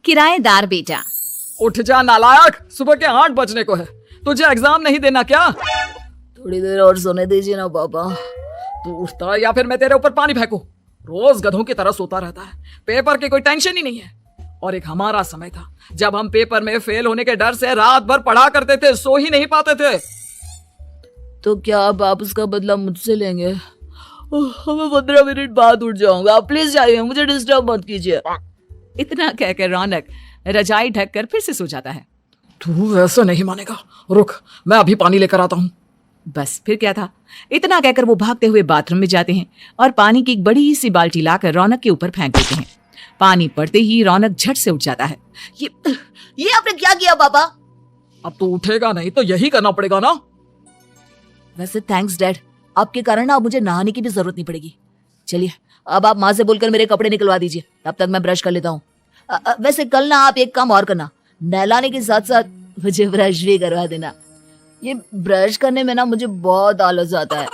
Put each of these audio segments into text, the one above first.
किराएदार बेटा। उठ जा नालायक, सुबह के 8 बजने को है, तुझे एग्जाम नहीं देना क्या? थोड़ी देर और सोने दीजिए ना पापा। तू उठता या फिर मैं तेरे ऊपर पानी फेंकूं? रोज गधों की तरह सोता रहता है, पेपर की कोई टेंशन ही नहीं है। और एक हमारा समय था जब हम पेपर में फेल होने के डर से रात भर पढ़ा करते थे, सो ही नहीं पाते थे। तो क्या आप उसका बदला मुझसे लेंगे? मैं 15 मिनट बाद उठ जाऊंगा, आप प्लीज जाइए, मुझे डिस्टर्ब मत कीजिए। इतना कहकर रौनक रजाई ढककर फिर से सो जाता है। तू वैसे नहीं मानेगा, रुक मैं अभी पानी लेकर आता हूँ। बस फिर क्या था, इतना कहकर वो भागते हुए बाथरूम में जाते हैं और पानी की एक बड़ी सी बाल्टी लाकर रौनक के ऊपर फेंक देते हैं। पानी पड़ते ही रौनक झट से उठ जाता है। ये आपने क्या किया पापा? अब तू उठेगा नहीं तो यही करना पड़ेगा ना। वैसे थैंक्स डैड, आपके कारण अब मुझे नहाने की भी जरूरत नहीं पड़ेगी। चलिए अब आप माँ से बोलकर मेरे कपड़े निकलवा दीजिए, तब तक मैं ब्रश कर लेता हूँ। वैसे कल ना आप एक काम और करना, नहलाने के साथ साथ मुझे ब्रश भी करवा देना। ये ब्रश करने में ना मुझे बहुत आलस आता है।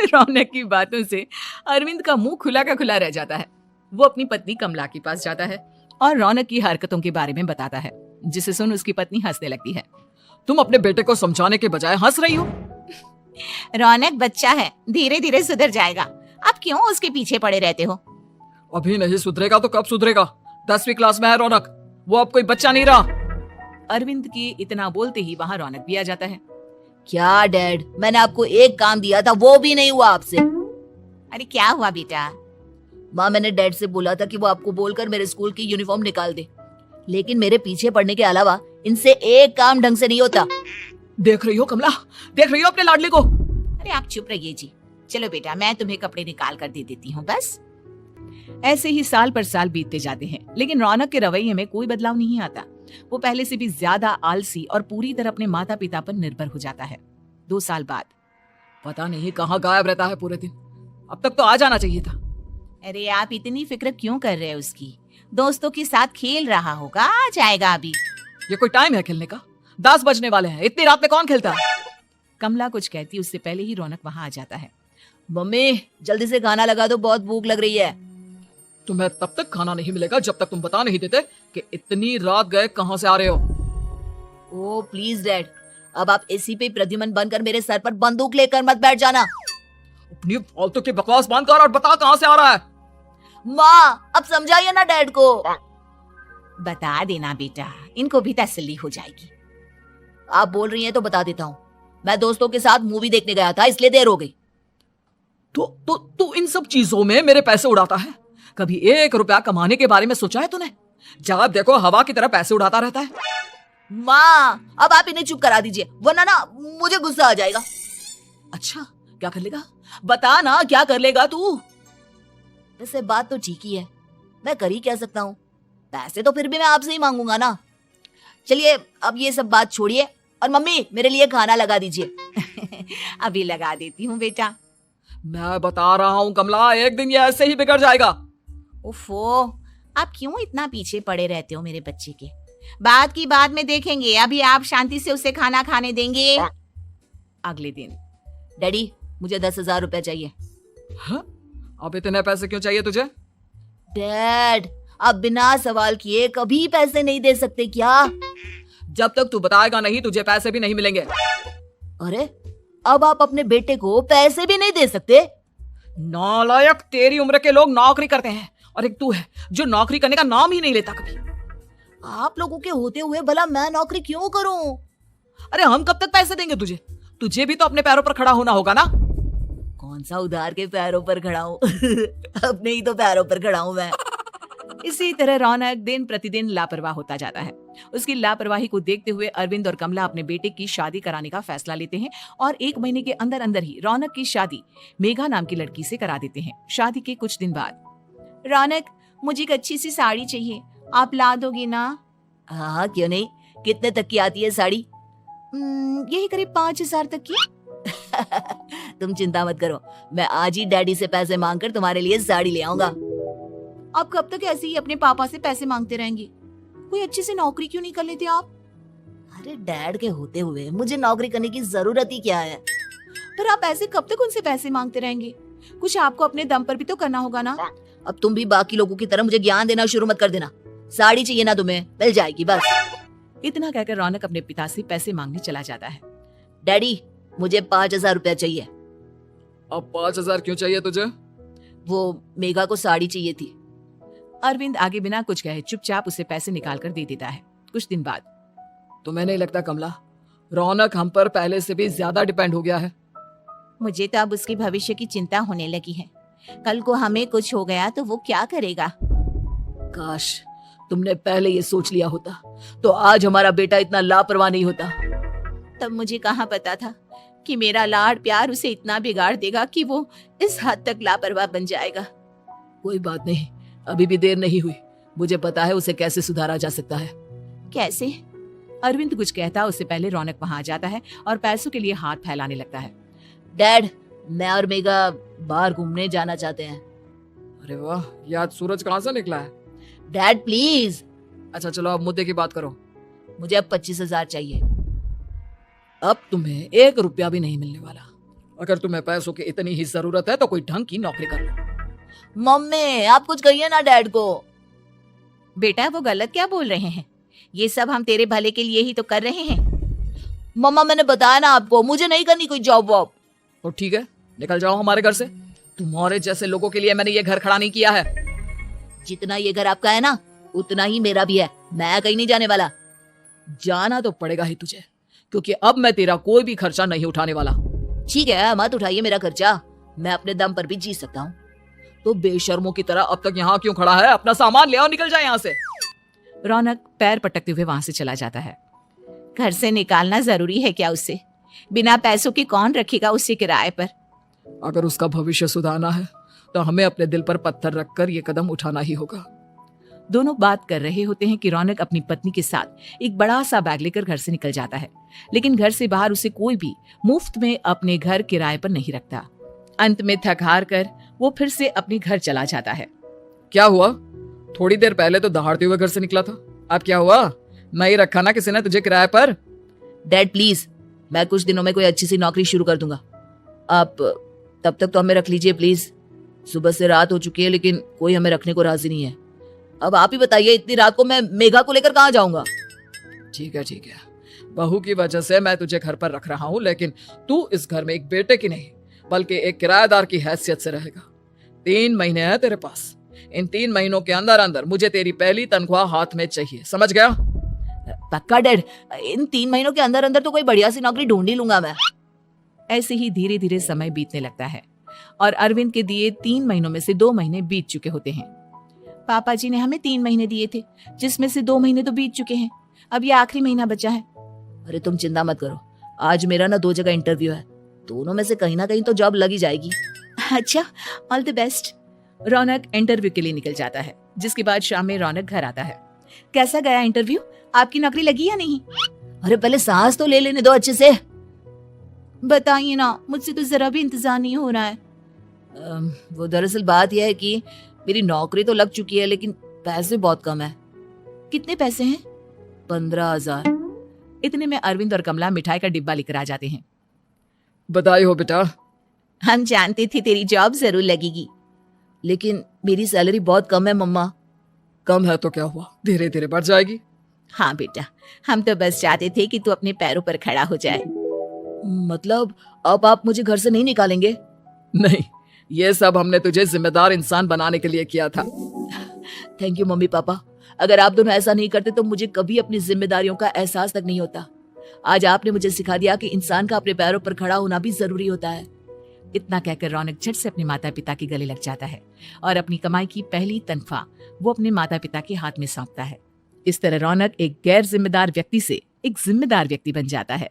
रौनक की बातों से अरविंद का मुंह खुला का खुला रह जाता है। वो अपनी पत्नी कमला के पास जाता है और रौनक की हरकतों के बारे में बताता है, जिसे सुन उसकी पत्नी हंसने लगती है। तुम अपने बेटे को समझाने के बजाय हंस रही हो। रौनक बच्चा है, धीरे धीरे सुधर जाएगा, आप क्यों उसके पीछे पड़े रहते हो? अभी नहीं सुधरेगा तो कब सुधरेगा? 10वीं क्लास में है रौनक, वो अब कोई बच्चा नहीं रहा। अरविंद की इतना बोलते ही वहाँ रौनक भी आ जाता है। क्या डैड, मैंने आपको एक काम दिया था, वो भी नहीं हुआ आपसे। अरे क्या हुआ बेटा? माँ, मैंने डैड से बोला था कि वो आपको बोलकर मेरे स्कूल की यूनिफॉर्म निकाल दे, लेकिन मेरे पीछे पड़ने के अलावा इनसे एक काम ढंग से नहीं होता। देख रही हो कमला, देख रही हो अपने लाडले को? अरे आप चुप रहिए जी। चलो बेटा, मैं तुम्हें कपड़े निकाल कर दे देती हूँ बस। ऐसे ही साल पर साल बीतते जाते हैं, लेकिन रौनक के रवैये में कोई बदलाव नहीं आता। वो पहले से भी ज्यादा आलसी और पूरी तरह अपने माता पिता पर निर्भर हो जाता है। 2 साल बाद पता नहीं कहाँ गायब रहता है पूरे दिन, अब तक तो आ जाना चाहिए था। अरे आप इतनी फिक्र क्यों कर रहे हैं उसकी? दोस्तों के साथ खेल रहा होगा, आ जाएगा अभी। ये कोई टाइम है खेलने का? 10 बजने वाले हैं, इतनी रात में कौन खेलता है? कमला कुछ कहती उससे पहले ही रौनक वहाँ आ जाता है। मम्मी जल्दी से खाना लगा दो, बहुत भूख लग रही है। तुम्हें तब तक खाना नहीं मिलेगा जब तक तुम बता नहीं देते कि इतनी रात गए कहाँ से आ रहे हो। ओ प्लीज डैड, अब आप एसी पे प्रद्युमन बनकर मेरे सर पर बंदूक लेकर मत बैठ जाना। अपनी फालतू की बकवास बंद कर और बता कहाँ से आ रहा है। माँ अब समझाइए ना डैड को। बता देना बेटा, इनको भी तसल्ली हो जाएगी। आप बोल रही हैं तो बता देता हूँ, मैं दोस्तों के साथ मूवी देखने गया था, इसलिए देर हो गई। तो इन सब चीजों में मेरे पैसे उड़ाता है? कभी 1 रुपया कमाने के बारे में सोचा है तूने? जब देखो हवा की तरह पैसे उड़ाता रहता है। माँ अब आप इन्हें चुप करा दीजिए, वरना ना मुझे गुस्सा आ जाएगा। अच्छा क्या कर लेगा? बता ना क्या कर लेगा तू? वैसे बात तो ठीक ही है, मैं कर ही क्या सकता हूँ, पैसे तो फिर भी मैं आपसे ही मांगूंगा ना। चलिए अब ये सब बात छोड़िए और मम्मी मेरे लिए खाना लगा दीजिए। अभी लगा देती हूँ बेटा। मैं बता रहा हूँ कमला, एक दिन ये ऐसे ही बिगड़ जाएगा। उफो, आप क्यों इतना पीछे पड़े रहते हो मेरे बच्चे के? बात की बात में देखेंगे, अभी आप शांति से उसे खाना खाने देंगे? अगले दिन डैडी मुझे 10,000 रुपए चाहिए। हाँ? अब इतने पैसे क्यों चाहिए तुझे? डैड आप बिना सवाल किए कभी पैसे नहीं दे सकते क्या? जब तक तू बताएगा नहीं तुझे पैसे भी नहीं मिलेंगे। अरे अब आप अपने बेटे को पैसे भी नहीं दे सकते? नालायक, तेरी उम्र के लोग नौकरी करते हैं और एक तू है जो नौकरी करने का नाम ही नहीं लेता कभी। आप लोगों के होते हुए भला मैं नौकरी क्यों करूं? अरे हम कब तक पैसे देंगे तुझे? तुझे भी तो अपने पैरों पर खड़ा होना होगा ना। कौन सा उधार के पैरों पर खड़ा हूं? अपने ही तो पैरों पर खड़ा हूं मैं। इसी तरह रौनक दिन प्रतिदिन लापरवाह होता जाता है। उसकी लापरवाही को देखते हुए अरविंद और कमला अपने बेटे की शादी कराने का फैसला लेते हैं और 1 महीने के अंदर अंदर ही रौनक की शादी मेघा नाम की लड़की से करा देते हैं। शादी के कुछ दिन बाद, रौनक मुझे एक अच्छी सी साड़ी चाहिए, आप ला दोगे ना? हाँ क्यों नहीं, कितने तक की आती है साड़ी? यही करीब 5,000 तक की। तुम चिंता मत करो, मैं आज ही डैडी से पैसे मांगकर तुम्हारे लिए साड़ी ले आऊंगा। आप कब तक ऐसे ही अपने पापा से पैसे मांगते रहेंगे? कोई अच्छी सी नौकरी क्यों नहीं कर लेते आप? अरे डैड के होते हुए मुझे नौकरी करने की जरूरत ही क्या है? पर आप ऐसे कब तक उनसे पैसे मांगते रहेंगे? कुछ आपको अपने दम पर भी तो करना होगा ना। अब तुम भी बाकी लोगों की तरह मुझे ज्ञान देना शुरू मत कर देना। साड़ी चाहिए ना तुम्हें, मिल जाएगी बस। इतना कहकर रौनक अपने पिता से पैसे मांगने चला जाता है। डैडी मुझे 5,000 रुपया चाहिए। अब 5,000 क्यों चाहिए तुझे? वो मेघा को साड़ी चाहिए थी। अरविंद आगे बिना कुछ कहे चुपचाप उसे पैसे निकाल कर दे देता है। कुछ दिन बाद तुम्हें नहीं लगता कमला, रौनक हम पर पहले से भी ज्यादा डिपेंड हो गया है? मुझे तो अब उसके भविष्य की चिंता होने लगी है। कल को हमें कुछ हो गया तो वो क्या करेगा? काश तुमने पहले ये सोच लिया होता तो आज हमारा बेटा इतना लापरवाह नहीं होता। तब मुझे कहाँ पता था कि मेरा लाड़ प्यार उसे इतना बिगाड़ देगा कि वो इस हद तक लापरवाह बन जाएगा। कोई बात नहीं, अभी भी देर नहीं हुई। मुझे पता है उसे कैसे सुधारा जा सकता है। कैसे? अरविंद कुछ कहता उससे पहले रौनक वहां आ जाता है और पैसों के लिए हाथ फैलाने लगता है। डैड मैं और मेघा बाहर घूमने जाना चाहते हैं। अरे वाह, ये आज सूरज कहाँ से निकला है? Dad please. अच्छा चलो अब मुद्दे की बात करो। मुझे अब 25,000 चाहिए। अब तुम्हें 1 रुपया भी नहीं मिलने वाला। अगर तुम्हें पैसों की इतनी ही जरूरत है तो कोई ढंग की नौकरी कर लो। मम्मी आप कुछ कहिए ना डैड को। बेटा वो गलत क्या बोल रहे हैं? ये सब हम तेरे भले के लिए ही तो कर रहे हैं। मम्मा मैंने बताया ना आपको, मुझे नहीं करनी कोई जॉब वॉब। तो ठीक है, निकल जाओ हमारे घर से। तुम्हारे जैसे लोगों के लिए मैंने ये घर खड़ा नहीं किया है। जितना ये घर आपका है ना उतना ही मेरा भी है। मैं कहीं नहीं जाने वाला। जाना तो पड़ेगा ही तुझे, क्योंकि अब मैं तेरा कोई भी खर्चा नहीं उठाने वाला। ठीक है मत उठाइए मेरा खर्चा, मैं अपने दम पर भी जी सकता हूँ। तो बेशर्मों की तरह अब तक यहाँ क्यों खड़ा है? अपना सामान ले आओ, निकल जाए यहाँ से। रौनक पैर पटकते हुए वहां से चला जाता है। घर से निकालना जरूरी है क्या उसे? बिना पैसों के कौन रखेगा उसे किराए पर? अगर उसका भविष्य सुधारना है तो हमें अपने दिल पर पत्थर रखकर ये कदम उठाना ही होगा। दोनों बात कर रहे होते हैं कि रौनक अपनी पत्नी के साथ एक बड़ा सा बैग लेकर घर से निकल जाता है, लेकिन घर से बाहर उसे कोई भी मुफ्त में अपने घर किराए पर नहीं रखता। अंत में थक हार कर वो फिर से अपने घर चला जाता है। क्या हुआ? थोड़ी देर पहले तो दहाड़ते हुए घर से निकला था, अब क्या हुआ? नहीं रखा ना किसी ने तुझे किराए पर? डैड प्लीज, मैं कुछ दिनों में कोई अच्छी सी नौकरी शुरू कर दूंगा। आप तब तक तो हमें रख लीजिए प्लीज। सुबह से रात हो चुकी है लेकिन कोई हमें रखने को राजी नहीं है। अब आप ही बताइए, इतनी रात को मैं मेघा को लेकर कहाँ जाऊंगा? ठीक है ठीक है, बहू की वजह से मैं तुझे घर पर रख रहा हूँ, लेकिन तू इस घर में एक बेटे की नहीं बल्कि एक किराएदार की हैसियत से रहेगा। 3 महीने हैं तेरे पास। इन 3 महीनों के अंदर अंदर मुझे तेरी पहली तनख्वाह हाथ में चाहिए, समझ गया? पक्का डैड, इन 3 महीनों के अंदर अंदर तो कोई बढ़िया सी नौकरी ढूंढ ही लूंगा मैं। ऐसे ही धीरे धीरे समय बीतने लगता है और अरविंद के दिए 3 महीनों में से 2 महीने बीत चुके होते हैं। पापा जी ने हमें 3 महीने दिए थे, जिसमें से 2 महीने तो बीत चुके हैं। अब ये आखिरी महीना बचा है। अरे तुम चिंता मत करो, आज मेरा ना 2 जगह इंटरव्यू है, दोनों में से कहीं ना कहीं तो जॉब लगी जाएगी। अच्छा, all the best. Raunak interview के लिए निकल जाता है, जिसके बाद शाम में रौनक घर आता है। कैसा गया इंटरव्यू? आपकी नौकरी लगी या नहीं? अरे पहले सांस तो ले लेने दो अच्छे से। बताइए ना, मुझसे तो जरा भी इंतजार नहीं हो रहा है। वो दरअसल बात यह है कि मेरी नौकरी तो लग चुकी है लेकिन पैसे बहुत कम है। कितने पैसे हैं? 15,000। इतने में अरविंद और कमला मिठाई का डिब्बा लेकर आ जाते हैं। बधाई हो बेटा। हम जानते थे तेरी जॉब जरूर लगेगी। लेकिन मेरी सैलरी बहुत कम है मम्मा। कम है तो क्या हुआ, धीरे धीरे बढ़ जाएगी। हाँ बेटा, हम तो बस चाहते थे कि तू अपने पैरों पर खड़ा हो जाए। मतलब अब आप मुझे घर से नहीं निकालेंगे? नहीं, ये सब हमने तुझे जिम्मेदार इंसान बनाने के लिए किया था। Thank you mummy papa. अगर आप दोनों ऐसा नहीं करते तो मुझे कभी अपनी जिम्मेदारियों का एहसास तक नहीं होता। आज आपने मुझे सिखा दिया कि इंसान का अपने पैरों पर खड़ा होना भी जरूरी होता है। इतना कहकर रौनक झट से अपने माता पिता के गले लग जाता है और अपनी कमाई की पहली तनख्वाह वो अपने माता पिता के हाथ में सौंपता है। इस तरह रौनक एक गैर जिम्मेदार व्यक्ति से एक जिम्मेदार व्यक्ति बन जाता है।